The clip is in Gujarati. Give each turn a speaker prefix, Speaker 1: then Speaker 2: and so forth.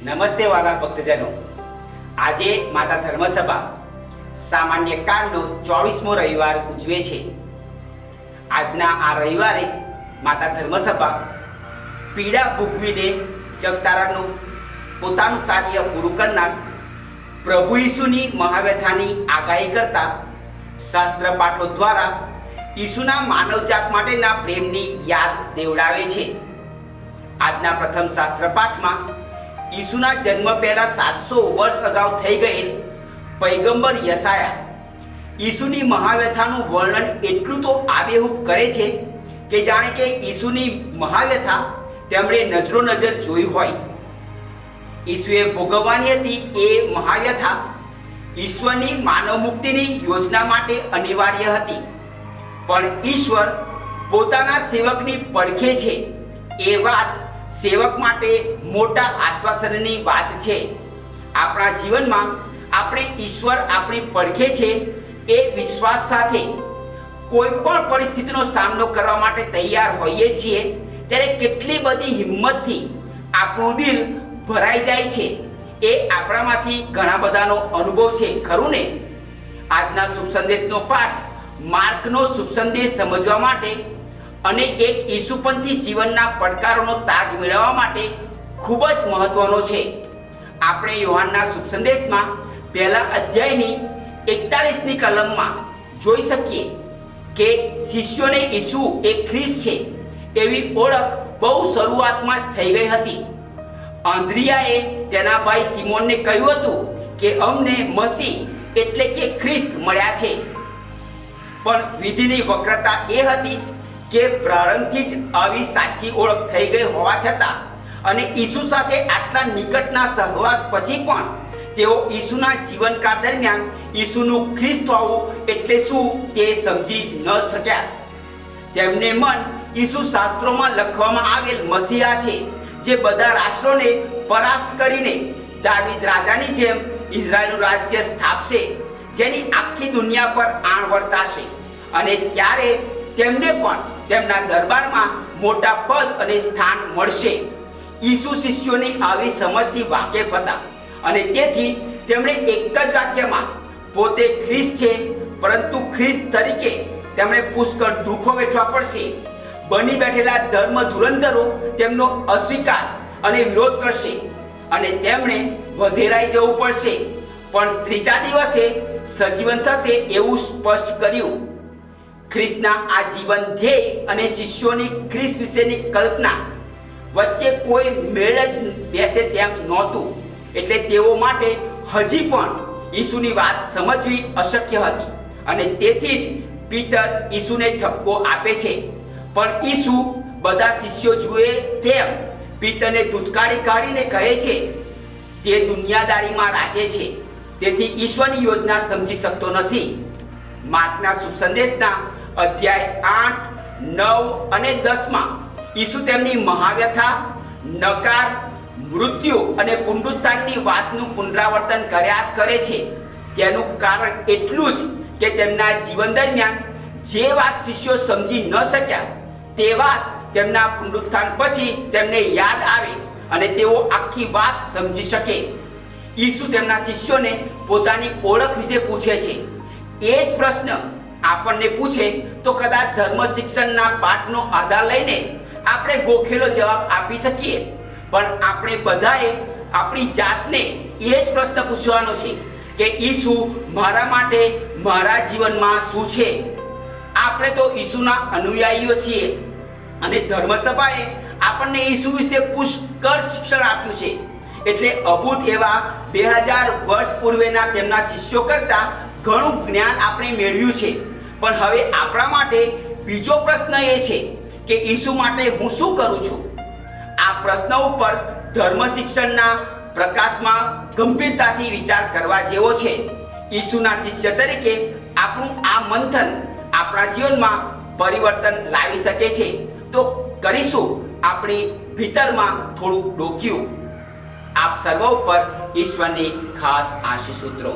Speaker 1: નમસ્તે વાલા ભક્તજનો, આજે માતા ધર્મસભા સામાન્ય કાળનો 24મો રવિવાર ઉજવે છે. આજના આ રવિવારે માતા ધર્મસભા પીડા ભોગવીને જગતારાનું પોતાનું કાર્ય પૂરું કરનાર પ્રભુ ઈસુની મહાવ્યથાની આગાહી કરતા શાસ્ત્ર પાઠો દ્વારા ઈસુના માનવજાત માટેના પ્રેમની યાદ દેવડાવે છે. આજના પ્રથમ શાસ્ત્ર પાઠમાં ઈસુના જન્મ પહેલા 700 વર્ષ અગાઉ થઈ ગયેલ પૈગંબર યશાયા ઈસુની મહાવ્યથાનું વર્ણન એટલું તો આબેહૂબ કરે છે કે જાણે કે ઈસુની મહાવ્યથા તેમણે નજરો નજર જોઈ હોય. ઈસુએ ભોગવવાની હતી એ મહાવ્યથા ઈશ્વરની માનવ મુક્તિની યોજના માટે અનિવાર્ય હતી, પણ ઈશ્વર પોતાના સેવકની પડખે છે એ વાત સેવક માટે મોટા આશ્વાસનની વાત છે. આપણા જીવનમાં આપણે ઈશ્વર આપણી પડખે છે એ વિશ્વાસ સાથે કોઈ પણ પરિસ્થિતિનો સામનો કરવા માટે તૈયાર હોઈએ છીએ ત્યારે કેટલી બધી હિંમતથી આપણું દિલ ભરાઈ જાય છે એ આપણામાંથી ઘણા બધાનો અનુભવ છે, ખરું ને? આજના શુભ સંદેશનો પાઠ માર્કનો શુભ સંદેશ સમજવા માટે અને એક ઈસુપંથી જીવનના પડકારોનો તાગ મેળવવા માટે ખૂબ જ મહત્વનો છે. આપણે યોહાનના શુભ સંદેશમાં પહેલા અધ્યાયની 41ની કલમમાં જોઈ શકીએ કે શિષ્યોને ઈસુ એ ખ્રિસ્ત છે એવી ઓળખ બહુ શરૂઆતમાં જ થઈ ગઈ હતી. આંદ્રિયાએ તેના ભાઈ સિમોનને કહ્યું હતું કે અમને મસીહ એટલે કે ખ્રિસ્ત મળ્યા છે, પણ વિધિની વક્રતા એ હતી કે પ્રારંભથી જ આવી સાચી ઓળખ થઈ ગઈ હોવા છતાં અને ઈસુ સાથે આટલા નિકટના સહવાસ પછી પણ તેઓ ઈસુના જીવનકાળ દરમિયાન ઈસુનું ખ્રિસ્ત હોવું એટલે શું તે સમજી ન શક્યા. તેમને મન ઈસુ શાસ્ત્રોમાં લખવામાં આવેલ મસીહા છે જે બધા રાષ્ટ્રોને પરાસ્ત કરીને દાવીદ રાજાની જેમ ઇઝરાયલનું રાજ્ય સ્થાપશે, જેની આખી દુનિયા પર આણ વર્તાશે અને ત્યારે તેમને પણ તેમના દરબારમાં મોટા પદ અને સ્થાન મળશે. ઈસુ શિષ્યોની આવી સમજથી વાકેફ હતા અને તેથી તેમણે એક જ વાક્યમાં પોતે ખ્રિસ્ત છે, પરંતુ ખ્રિસ્ત તરીકે તેમણે પુષ્કળ દુઃખો વેઠવા પડશે. બની બેઠેલા ધર્મ ધુરંધરો તેમનો અસ્વીકાર અને વિરોધ કરશે અને તેમણે વધેરાઈ જવું પડશે, પણ ત્રીજા દિવસે સજીવન થશે એવું સ્પષ્ટ કર્યું. ખ્રિસ્તના આ જીવન ધ્યેય અને શિષ્યોની ખ્રિસ્ત વિશેની કલ્પના વચ્ચે કોઈ મેળ જ બેસે તેમ નહોતું, એટલે તેઓ માટે હજી પણ ઈસુની વાત સમજવી અશક્ય હતી અને તેથી જ પીટર ઈસુને ઠપકો આપે છે. પણ ઈસુ બધા શિષ્યો જુએ તેમ પીતરને ધૂતકારી કાઢીને કહે છે તે દુનિયાદારીમાં રાજે છે, તેથી ઈશ્વરની યોજના સમજી શકતો નથી. માર્કના શુભ સંદેશના અધ્યાય 8, 9 અને 10માં ઈસુ તેમની મહાવ્યથા, નકાર, મૃત્યુ અને પુનરુત્થાનની વાતનું પુનરાવર્તન કર્યા જ કરે છે. તેનું કારણ એટલું જ કે તેમના જીવન દરમિયાન જે વાત શિષ્યો સમજી ન શક્યા તે વાત તેમના પુનરુત્થાન પછી તેમને યાદ આવે અને તેઓ આખી વાત સમજી શકે. ઈસુ તેમના શિષ્યોને પોતાની ઓળખ વિશે પૂછે છે. એ જ પ્રશ્ન આપણને પૂછે તો કદાચ ધર્મ શિક્ષણના પાઠનો આધાર લઈને આપણે ગોખેલો જવાબ આપી શકીએ, પણ આપણે બધાએ આપણી જાતને એ જ પ્રશ્ન પૂછવાનો છે કે ઈસુ મારા માટે મારા જીવનમાં શું છે? આપણે તો ઈસુના અનુયાયીઓ છીએ અને ધર્મસભાએ આપણને ઈસુ વિશે પુષ્કળ શિક્ષણ આપ્યું છે, એટલે અભૂત એવા 2000 વર્ષ પૂર્વેના તેમના શિષ્યો કરતાં ઘણું જ્ઞાન આપણે મેળવ્યું છે. પણ હવે આપણા માટે બીજો પ્રશ્ન એ છે કે ઈસુ માટે હું શું કરું છું? આ પ્રશ્ન ઉપર ધર્મ શિક્ષણના પ્રકાશમાં ગંભીરતાથી વિચાર કરવા જેવો છે. ઈસુના શિષ્ય તરીકે આપણું આ મંથન આપણા જીવનમાં પરિવર્તન લાવી શકે છે. તો કરીશું આપણી ભીતરમાં થોડું ડોક્યું. આપ સર્વ ઉપર ઈશ્વરની ખાસ આશીષ ઉતરો.